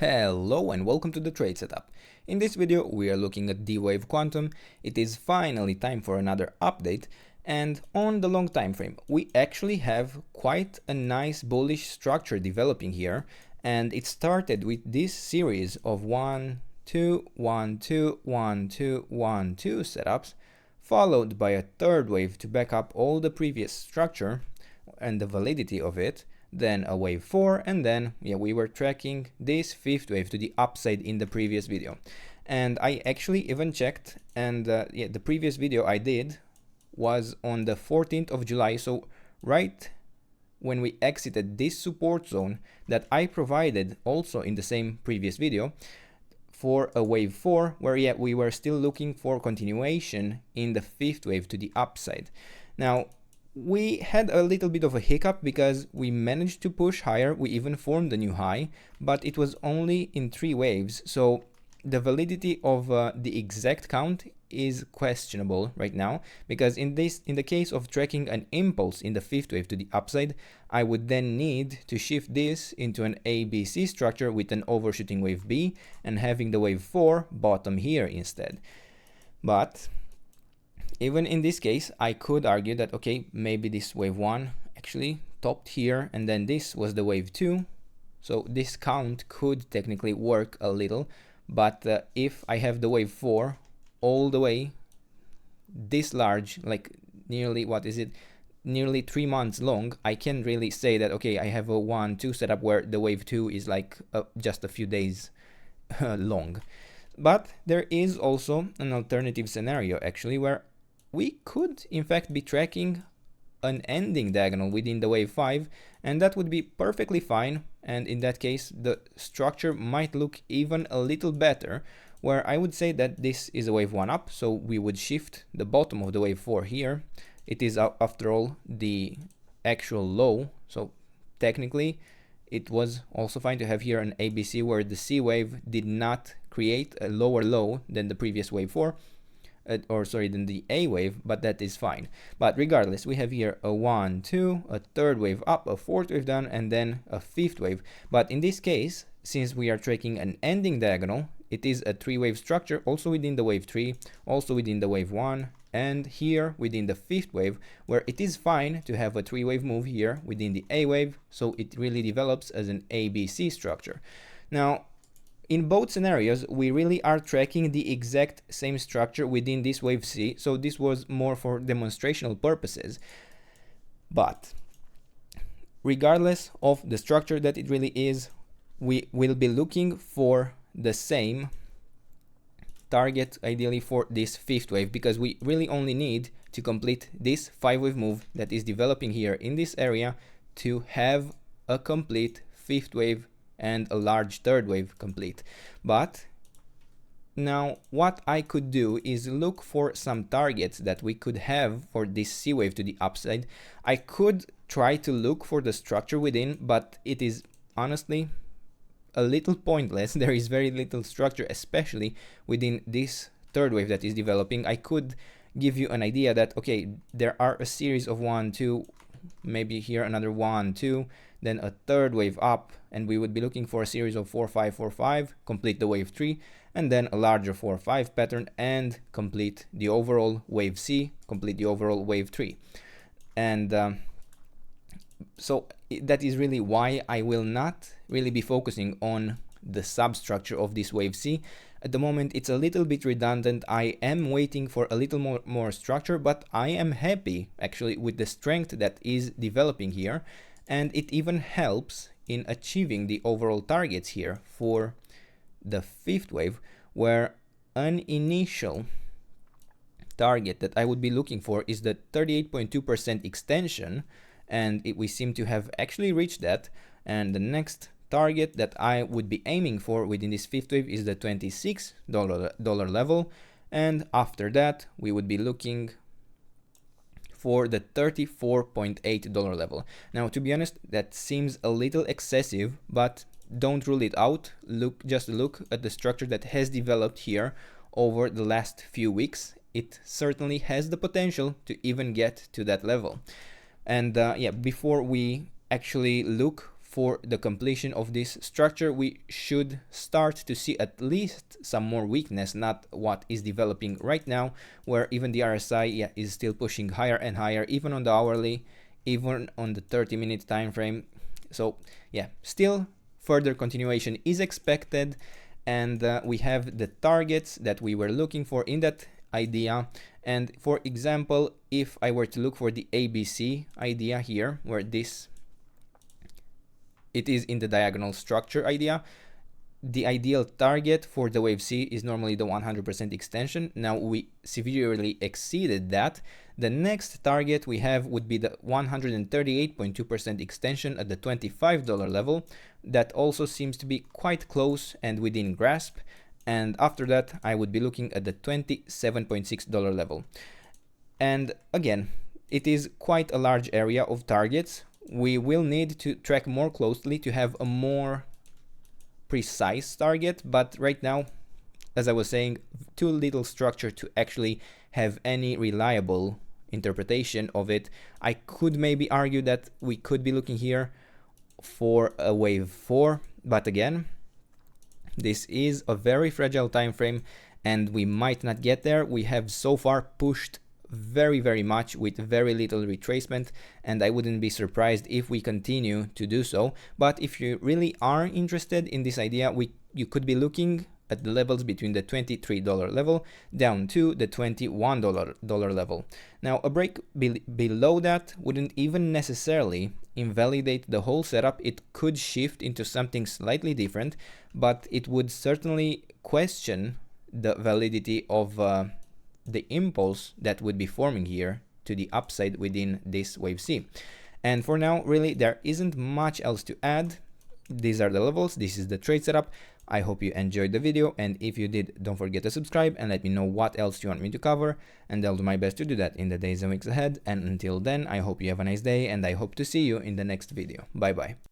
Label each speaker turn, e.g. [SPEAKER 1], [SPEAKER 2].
[SPEAKER 1] Hello and welcome to the trade setup. In this video we are looking at D-Wave Quantum. It is finally time for another update, and on the long time frame we actually have quite a nice bullish structure developing here, and it started with this series of 1 2 1 2 1 2 1 2 setups, followed by a third wave to back up all the previous structure and the validity of it, then a wave 4, and then we were tracking this fifth wave to the upside in the previous video. And I actually even checked, and the previous video I did was on the 14th of July, so right when we exited this support zone that I provided also in the same previous video for a wave 4, where we were still looking for continuation in the fifth wave to the upside. Now we had a little bit of a hiccup because we managed to push higher. We even formed a new high, but it was only in 3 waves, so the validity of the exact count is questionable right now, because in the case of tracking an impulse in the fifth wave to the upside, I would then need to shift this into an ABC structure with an overshooting wave B and having the wave 4 bottom here instead. But even in this case, I could argue that, okay, maybe this wave 1 actually topped here, and then this was the wave 2. So this count could technically work a little, but if I have the wave 4 all the way this large, like nearly, nearly 3 months long, I can really say that, okay, I have a 1-2 setup where the wave 2 is like just a few days long. But there is also an alternative scenario actually, where we could in fact be tracking an ending diagonal within the wave 5, and that would be perfectly fine, and in that case the structure might look even a little better, where I would say that this is a wave 1 up, so we would shift the bottom of the wave 4 here. It is after all the actual low, so technically it was also fine to have here an ABC where the C wave did not create a lower low than the previous wave 4, than the A wave, but that is fine. But regardless, we have here a 1 2, a third wave up, a fourth wave down, and then a fifth wave. But in this case, since we are tracking an ending diagonal, it is a 3-wave structure, also within the wave 3, also within the wave 1, and here within the fifth wave, where it is fine to have a 3-wave move here within the A wave, so it really develops as an ABC structure. Now in both scenarios, we really are tracking the exact same structure within this wave C, so this was more for demonstrational purposes. But regardless of the structure that it really is, we will be looking for the same target ideally for this fifth wave, because we really only need to complete this 5-wave move that is developing here in this area to have a complete fifth wave and a large third wave complete. But now what I could do is look for some targets that we could have for this C wave to the upside. I could try to look for the structure within, but it is honestly a little pointless. There is very little structure, especially within this third wave that is developing. I could give you an idea that, okay, there are a series of 1 2, maybe here another 1 2, then a third wave up, and we would be looking for a series of 4 5 4 5, complete the wave 3, and then a larger 4 5 pattern and complete the overall wave C, complete the overall wave 3. And so that is really why I will not really be focusing on the substructure of this wave C. At the moment it's a little bit redundant. I am waiting for a little more structure, but I am happy actually with the strength that is developing here, and it even helps in achieving the overall targets here for the fifth wave, where an initial target that I would be looking for is the 38.2% extension, and we seem to have actually reached that. And the next target that I would be aiming for within this fifth wave is the $26 level, and after that we would be looking for the $34.8 level. Now to be honest, that seems a little excessive, but don't rule it out. Just look at the structure that has developed here over the last few weeks. It certainly has the potential to even get to that level. And before we actually look for the completion of this structure, we should start to see at least some more weakness, not what is developing right now, where even the RSI is still pushing higher and higher, even on the hourly, even on the 30-minute time frame. So yeah, still further continuation is expected, and we have the targets that we were looking for in that idea. And for example, if I were to look for the ABC idea here, where it is in the diagonal structure idea, the ideal target for the wave C is normally the 100% extension. Now we severely exceeded that. The next target we have would be the 138.2% extension at the $25 level. That also seems to be quite close and within grasp. And after that, I would be looking at the $27.6 level. And again, it is quite a large area of targets. We will need to track more closely to have a more precise target, but right now, as I was saying, too little structure to actually have any reliable interpretation of it. I could maybe argue that we could be looking here for a wave 4, but again, this is a very fragile time frame and we might not get there. We have so far pushed very much with very little retracement, and I wouldn't be surprised if we continue to do so. But if you really are interested in this idea, you could be looking at the levels between the $23 level down to the $21 level. Now a break below that wouldn't even necessarily invalidate the whole setup. It could shift into something slightly different, but it would certainly question the validity of the impulse that would be forming here to the upside within this wave C. And for now, really, there isn't much else to add. These are the levels. This is the trade setup. I hope you enjoyed the video, and if you did, don't forget to subscribe and let me know what else you want me to cover, and I'll do my best to do that in the days and weeks ahead. And until then, I hope you have a nice day, and I hope to see you in the next video. Bye bye.